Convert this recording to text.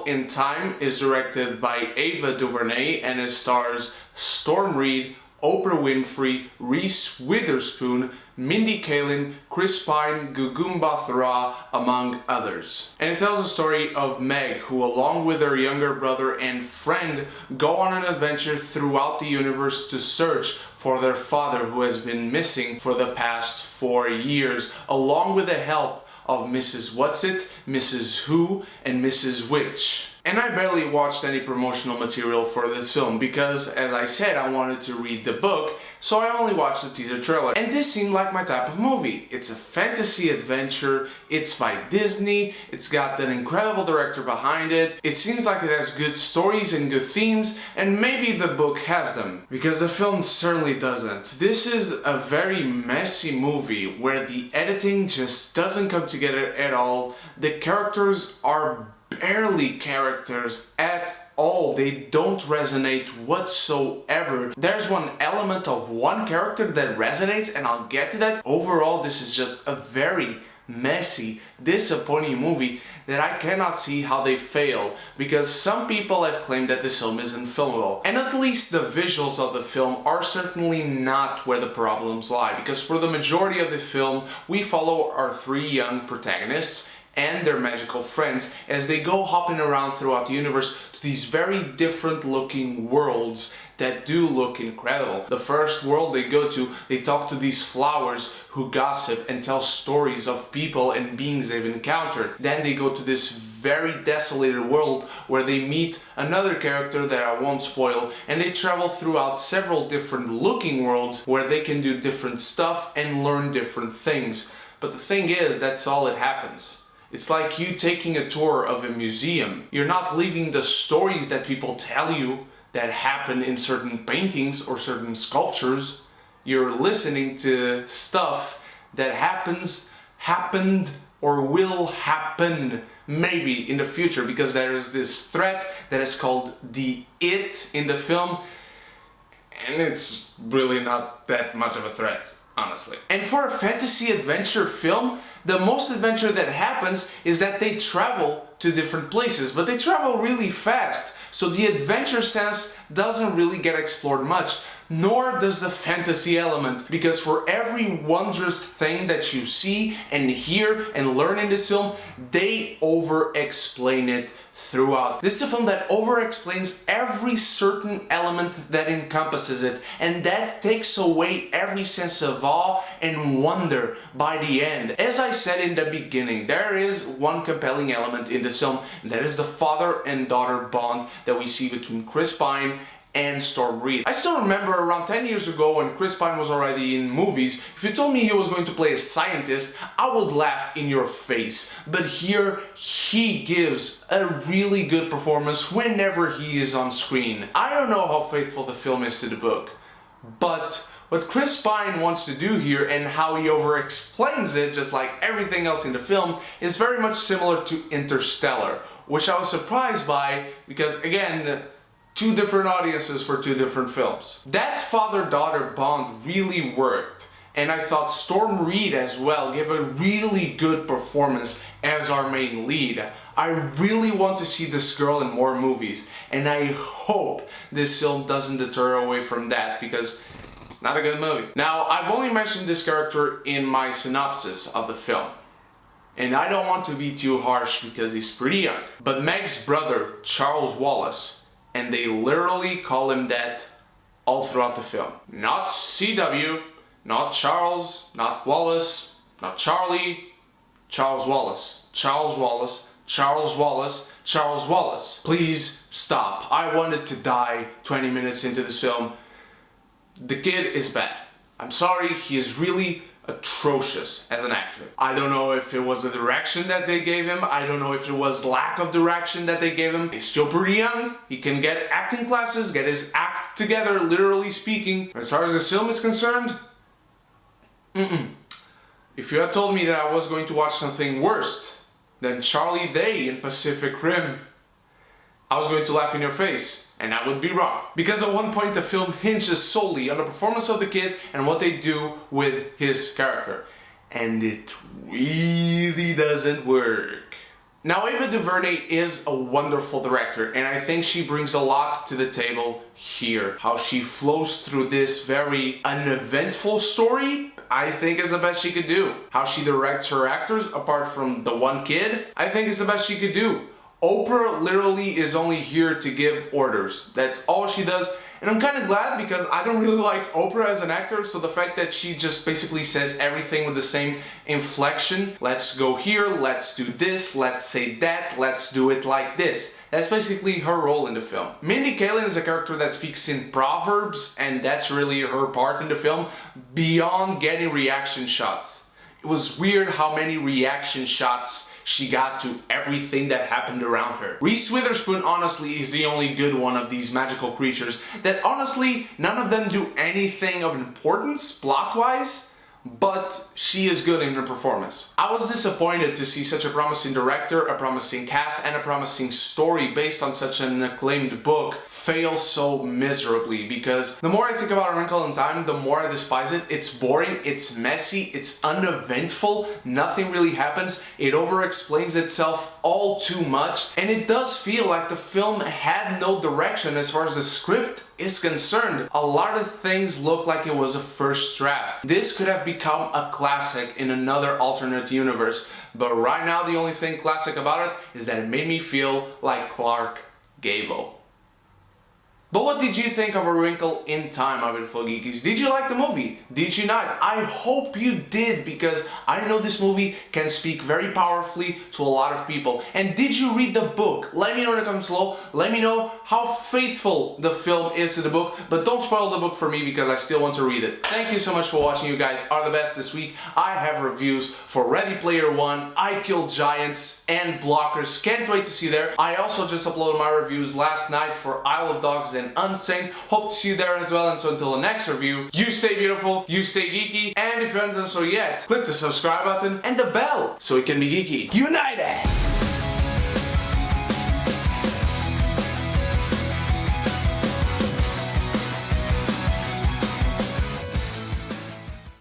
in Time is directed by Ava DuVernay and it stars Storm Reid, Oprah Winfrey, Reese Witherspoon, Mindy, Kaling, Chris Pine, Mbatha-Raw, among others. And it tells the story of Meg, who along with her younger brother and friend go on an adventure throughout the universe to search for their father who has been missing for the past 4 years, along with the help of Mrs. What's-It, Mrs. Who, and Mrs. Which. And I barely watched any promotional material for this film because, as I said, I wanted to read the book, so I only watched the teaser trailer. And this seemed like my type of movie. It's a fantasy adventure, it's by Disney, it's got an incredible director behind it, it seems like it has good stories and good themes, and maybe the book has them, because the film certainly doesn't. This is a very messy movie where the editing just doesn't come together at all. The characters are barely characters at all. They don't resonate whatsoever. There's one element of one character that resonates, and I'll get to that. Overall, this is just a very messy, disappointing movie that I cannot see how they fail, because some people have claimed that this film isn't filmable. And at least the visuals of the film are certainly not where the problems lie, because for the majority of the film, we follow our 3 young protagonists and their magical friends as they go hopping around throughout the universe to these very different looking worlds that do look incredible. The first world they go to, they talk to these flowers who gossip and tell stories of people and beings they've encountered. Then they go to this very desolated world where they meet another character that I won't spoil, and they travel throughout several different looking worlds where they can do different stuff and learn different things. But the thing is, that's all that happens. It's like you taking a tour of a museum. You're not leaving the stories that people tell you that happen in certain paintings or certain sculptures. You're listening to stuff that happened, or will happen maybe in the future, because there is this threat that is called the It in the film, and it's really not that much of a threat, honestly. And for a fantasy adventure film, the most adventure that happens is that they travel to different places, but they travel really fast, so the adventure sense doesn't really get explored much, nor does the fantasy element, because for every wondrous thing that you see and hear and learn in this film, they over-explain it throughout. This is a film that over-explains every certain element that encompasses it, and that takes away every sense of awe and wonder by the end. As I said in the beginning, there is one compelling element in this film, and that is the father and daughter bond that we see between Chris Pine and Storm Reid. I still remember around 10 years ago when Chris Pine was already in movies, if you told me he was going to play a scientist, I would laugh in your face. But here, he gives a really good performance whenever he is on screen. I don't know how faithful the film is to the book, but what Chris Pine wants to do here and how he over-explains it, just like everything else in the film, is very much similar to Interstellar, which I was surprised by because, again, 2 different audiences for 2 different films. That father-daughter bond really worked, and I thought Storm Reid as well gave a really good performance as our main lead. I really want to see this girl in more movies, and I hope this film doesn't deter away from that, because it's not a good movie. Now, I've only mentioned this character in my synopsis of the film, and I don't want to be too harsh because he's pretty young, but Meg's brother, Charles Wallace, and they literally call him that all throughout the film. Not CW, not Charles, not Wallace, not Charlie, Charles Wallace, Charles Wallace, Charles Wallace, Charles Wallace. Please stop. I wanted to die 20 minutes into this film. The kid is bad. I'm sorry, he is really atrocious as an actor. I don't know if it was the direction that they gave him, I don't know if it was lack of direction that they gave him. He's still pretty young, he can get acting classes, get his act together, literally speaking. As far as this film is concerned, if you had told me that I was going to watch something worse than Charlie Day in Pacific Rim, I was going to laugh in your face. And I would be wrong. Because at one point the film hinges solely on the performance of the kid and what they do with his character. And it really doesn't work. Now, Ava DuVernay is a wonderful director, and I think she brings a lot to the table here. How she flows through this very uneventful story, I think is the best she could do. How she directs her actors, apart from the one kid, I think is the best she could do. Oprah literally is only here to give orders. That's all she does. And I'm kind of glad because I don't really like Oprah as an actor, so the fact that she just basically says everything with the same inflection. Let's go here, let's do this, let's say that, let's do it like this. That's basically her role in the film. Mindy Kaling is a character that speaks in proverbs, and that's really her part in the film, beyond getting reaction shots. It was weird how many reaction shots she got to everything that happened around her. Reese Witherspoon honestly is the only good one of these magical creatures that honestly none of them do anything of importance plot-wise, but she is good in her performance. I was disappointed to see such a promising director, a promising cast, and a promising story based on such an acclaimed book fail so miserably, because the more I think about A Wrinkle in Time, the more I despise it. It's boring, it's messy, it's uneventful, nothing really happens, it over-explains itself all too much, and it does feel like the film had no direction as far as the script is concerned. A lot of things look like it was a first draft. This could have become a classic in another alternate universe, but right now the only thing classic about it is that it made me feel like Clark Gable. But what did you think of A Wrinkle in Time, my beautiful geekies? Did you like the movie? Did you not? I hope you did, because I know this movie can speak very powerfully to a lot of people. And did you read the book? Let me know in the comments below. Let me know how faithful the film is to the book, but don't spoil the book for me because I still want to read it. Thank you so much for watching. You guys are the best this week. I have reviews for Ready Player One, I Killed Giants, and Blockers. Can't wait to see you there. I also just uploaded my reviews last night for Isle of Dogs and Unsane. Hope to see you there as well. And so until the next review, you stay beautiful, you stay geeky, and if you haven't done so yet, click the subscribe button and the bell so we can be geeky united!